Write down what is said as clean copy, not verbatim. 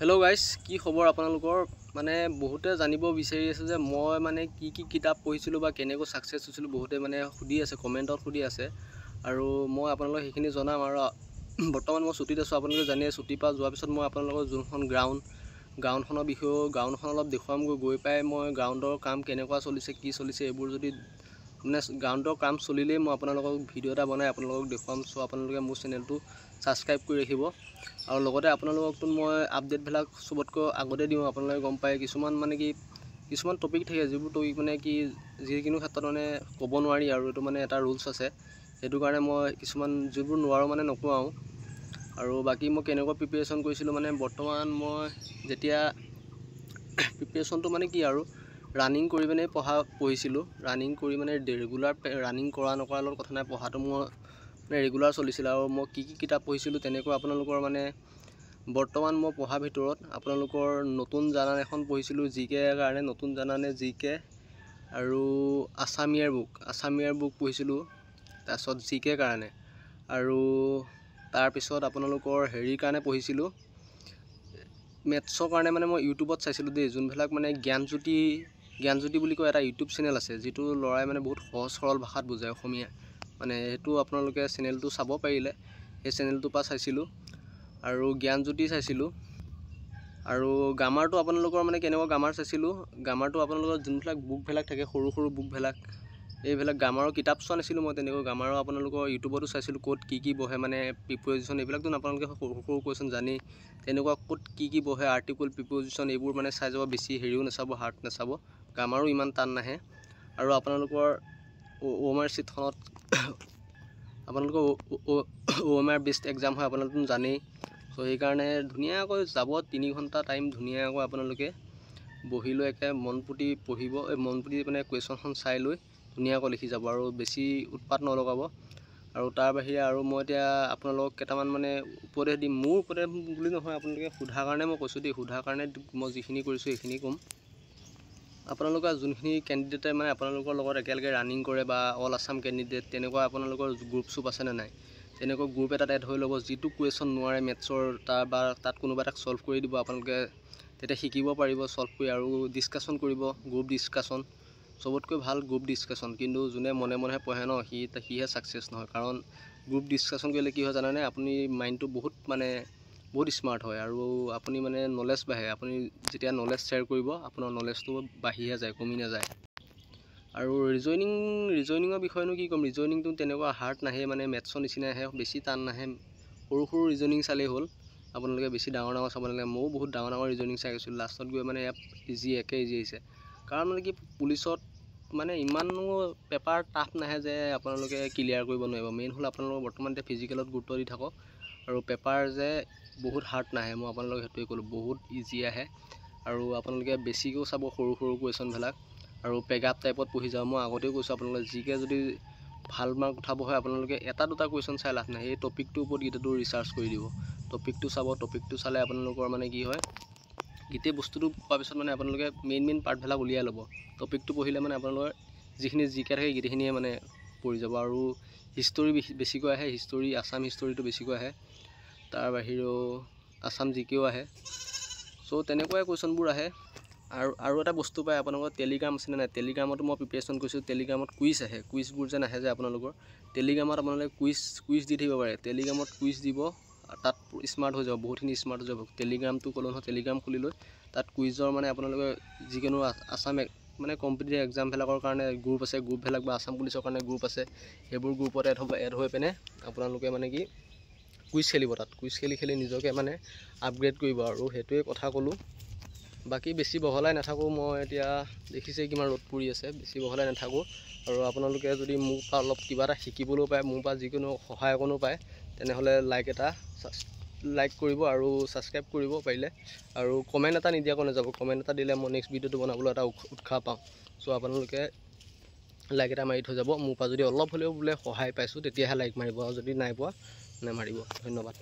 Hello guys की खबर आपनलोকৰ মানে বহুতে জানিব বিচাৰি আছে যে মই মানে কি কিতাপ পঢ়িছিলো বা কেনেকৈ সাকসেস হৈছিলো বহুতে মানে খুদি আছে কমেন্টত খুদি আছে আৰু মই আপোনালোকক সেইখিনি জনাম আৰু বৰ্তমান মই ছুটিত আছো আপোনালোকে জানে ছুটি পা যোৱাৰ পিছত মই আপোনালোকক যোনখন গ্ৰাউণ্ডখনৰ বিষয়ে গ্ৰাউণ্ডখন অলপ দেখুৱাম গৈ পাই মই গ্ৰাউণ্ডৰ কাম কেনেকুৱা চলিছে কি চলিছে এবোৰ যদি মানে গ্ৰাউণ্ডৰ কাম চলিলে মই আপোনালোকক ভিডিও এটা বনাই আপোনালোকক দেখুৱাম সো আপোনালোকে মোৰ চেনেলটো সাবস্ক্ৰাইব কৰি ৰাখিব আৰু লগতে আপোনালোকক মই আপডেট বিলাক সবতকৈ আগতে দিও আপোনালোকে গম পায় কিছুমান মানে কি কিছুমান টপিক থাকে যিবোৰ টপিক মানে কি যিকিনো ক্ষেত্ৰত মানে ক'ব নোৱাৰি আৰু এটো মানে এটা ৰুলছ আছে হেতু কাৰণে মই কিছুমান যিবোৰ নোৱাৰো মানে নকওঁও আৰু বাকি মই কেনেকৈ প্ৰিপাৰেচন কৰিছিলো মানে বৰ্তমান মই যেতিয়া প্ৰিপাৰেচনটো মানে কি আৰু ৰানিং কৰি মানে পঢ়িছিলো ৰানিং কৰি মানে ৰেগুলাৰ ৰানিং কৰা নকৰাৰ লগত কথা নাই পঢ়াটো মই ৰেগুলাৰ চলিছিল আৰু মই কি কিতাপ পঢ়িছিলো তেনেকৈ আপোনালোকৰ মানে বৰ্তমান মই পঢ়া ভিতৰত আপোনালোকৰ নতুন জানান এখন পঢ়িছিলো জিকে কাৰণে নতুন জানানে জিকে আৰু আসামিয়াৰ বুক পঢ়িছিলো তাৰছত জিকে কাৰণে আৰু তাৰ পিছত আপোনালোকৰ হেৰি কাৰণে পঢ়িছিলো মেথছৰ কাৰণে মানে মই ইউটিউবত চাইছিলো দে যোনবিলাক মানে জ্ঞানজ্যোতি বুলি কয় এটা ইউটিউব চেনেল আছে যেটো লৰাই মানে বহুত সহজ সৰল ভাষাত বুজায় অসমীয়া মানে হেতু আপোনালোকে চেনেলটো চাব পাৰিলে এই চেনেলটো পা চাইছিলো আৰু জ্ঞানজ্যোতি চাইছিলো আৰু গামাৰটো আপোনালোকৰ মানে কেনেকুৱা গামাৰ চাইছিলো গামাৰটো আপোনালোকৰ যোনবিলাক বুক ভেলাক থাকে সৰু বুক ভেলাক এইবিলাক গামাৰৰ কিতাপ চোৱা নাছিলো মই তেনেকৈ গামাৰৰ আপোনালোকৰ ইউটিউবতো চাইছিলো কোড কি বহে মানে প্ৰিপজিশন এইবিলাকটো আপোনালোকে সৰু কোৱেশ্চন জানি তেনেকুৱা কোড কি বহে আৰ্টিকল প্ৰিপজিশন এইবোৰ মানে চাই যাব বেছি হেৰিও নাচাব হাৰ্ড নাচাব গামাৰো ইমান টান নাহে আৰু আপোনালোকৰ ওএমআৰ সিটখনত আপোনালোকৰ ওএমআৰ বেস্ট এক্সাম হয় আপোনালোকে জানেই সো এই কাৰণে ধুনিয়াকৈ যাব 3 ঘন্টা টাইম ধুনিয়াকৈ আপোনালোকে বহিলৈ একে মনপুটি পঢ়িব মনপুটি মানে কোৱেশ্চনখন চাই লৈ ধুনিয়াকৈ লিখি যাব আৰু বেছি উৎপাত নলগাব আৰু তাৰ বাহিৰে আৰু মই এতিয়া আপোনালোকক কেটামান মানে উপদেশ দিম মোৰ উপদেশ বুলি নহয় আপোনালোকে সুধা কাৰণে মই কৈছো দেই সুধা কাৰণে মই যিখিনি কৰিছো এইখিনি কম আপোনালোকৰ যোনখিনি ক্যান্ডিডেটে মানে আপোনালোকৰ লগত একেলগে ৰানিং কৰে বা অল আসাম ক্যান্ডিডেট তেনেকুৱা আপোনালোকৰ গ্ৰুপ সুপ আছে না নাই তেনেকুৱা গ্ৰুপ এটাত এড হৈ লব যিটো কোৱেশ্চন নোৱাৰে মেথছৰ তাত কোনোবা এটা সলভ কৰি দিব আপোনালোকে তেতে শিকিব পাৰিব সলভ কৰি আৰু ডিসকাশন কৰিব গ্ৰুপ ডিসকাশন সবতকৈ ভাল গ্ৰুপ ডিসকাশন কিন্তু যোনে মনে মনে পঢ়ে ন হিহে সাকসেস নহয় কাৰণ গ্ৰুপ ডিসকাশন কৰিলে কি হয় জানানে আপুনি মাইন্ডটো বহুত স্মাৰ্ট হয় আৰু আপুনি মানে নলেজ বাহে আপুনি যেতিয়া নলেজ শেয়াৰ কৰিব আপোনাৰ নলেজটো বাহিহে যায় কমি না যায় আৰু ৰিজনিংৰ বিষয়নো কি কম ৰিজনিংটো তেনেকুৱা হাৰ্ড নাহে মানে মেথছৰ নিচিনা আহে বেছি টান নাহে সৰু ৰিজনিং চালে হ'ল আপোনালোকে বেছি ডাঙৰ চাব নালাগে মই বহুত ডাঙৰ ৰিজনিং চাই গৈছিল লাষ্টত গৈ মানে ইজি হৈছে কাৰণ মানে কি পুলিচত মানে ইমানো পেপাৰ টাফ নাহে যে আপোনালোকে ক্লিয়াৰ কৰিব নোৱাৰিব মেইন হল আপোনালোকৰ বৰ্তমান ফিজিকেলত গুৰুত্ব দি থাকক আৰু পেপাৰ যে বহুত হাৰ্ড নাহে মই আপোনালোকক হেতুই কলো বহুত ইজি আহে আৰু আপোনালোকে বেছিকৈ চাব সৰু কোৱেশ্চন ভেলাক আৰু পেগাপ টাইপত পঢ়ি যাও মই আগতেও কৈছো আপোনালোকে জিকে যদি ভাল মাৰ্ক উঠাব হয় আপোনালোকে এটা দুটা কোৱেশ্চন চাই লাভ নাই এই টপিকটোৰ ওপৰত গিটাটো ৰিসাৰ্চ কৰি দিব টপিকটো চাব টপিকটো চালে আপোনালোকৰ মানে কি হয় গিতে বস্তুটো পোৱাৰ পিছত মানে আপোনালোকে মেইন পাৰ্ট ভেলা উলিয়াই ল'ব টপিকটো পঢ়িলে মানে আপোনালোকৰ যিখিনি জিকে থাকে গিটেখিনিয়ে মানে পঢ়ি যাব আৰু হিষ্টৰী বেছিকৈ আহে হিষ্টৰী আসাম হিষ্টৰীটো বেছিকৈ আহে তাৰ বাহিৰেও আসাম জিকেও আহে সো তেনেকুৱা কোৱেশ্চনবোৰ আহে আৰু এটা বস্তু পায় আপোনালোকৰ টেলিগ্ৰাম আছে না টেলিগ্ৰামতো মই প্ৰিপাৰেচন কৰিছো টেলিগ্ৰামত কুইজ আহে কুইজবোৰ যে নাহে যে আপোনালোকৰ টেলিগ্ৰামত আপোনালোকে কুইজ দি থাকিব পাৰে টেলিগ্ৰামত কুইজ দিব তাত স্মাৰ্ট হৈ যাব বহুতখিনি স্মাৰ্ট হৈ যাব টেলিগ্ৰামটো কলন টেলিগ্ৰাম খুলি লৈ তাত কুইজৰ মানে আপোনালোকে যিকোনো আসাম মানে কম্পিটিটিভ এক্সাম ভেলাকৰ কাৰণে গ্ৰুপ আছে গ্ৰুপ ভেলাক বা আসাম পুলিচৰ কাৰণে গ্ৰুপ আছে হেবোৰ গ্ৰুপত এড হৈ পেনে আপোনালোকে মানে কি কুইজ খেলিব তাত কুইজ খেলি নিজকে মানে আপগ্ৰেড কৰিব আৰু হেতুৱে কথা কলো বাকি বেছি বহলাই নাথাকো মই এতিয়া দেখিছে কিমান ৰ'দ পৰি আছে বেছি বহলাই নাথাকো আৰু আপোনালোকে যদি মোক অলপ কিবা এটা শিকিবলৈ পায় মোৰ পৰা যিকোনো সহায় কোনো পায় তেনেহলে লাইক কৰিব আৰু সাবস্ক্ৰাইব কৰিব পাৰিলে আৰু কমেন্ট এটা নিদিয়াকৈ নাযাব কমেন্ট এটা দিলে মই নেক্সট ভিডিওটো বনাবলৈ এটা উৎসাহ পাম সো আপোনালোকে লাইক এটা মাৰি থৈ যাব মোৰ পৰা যদি অলপ হলেও বোলে সহায় পাইছো তেতিয়াহে লাইক মাৰিব আৰু যদি নাই পোৱা নামাৰিব ধন্যবাদ।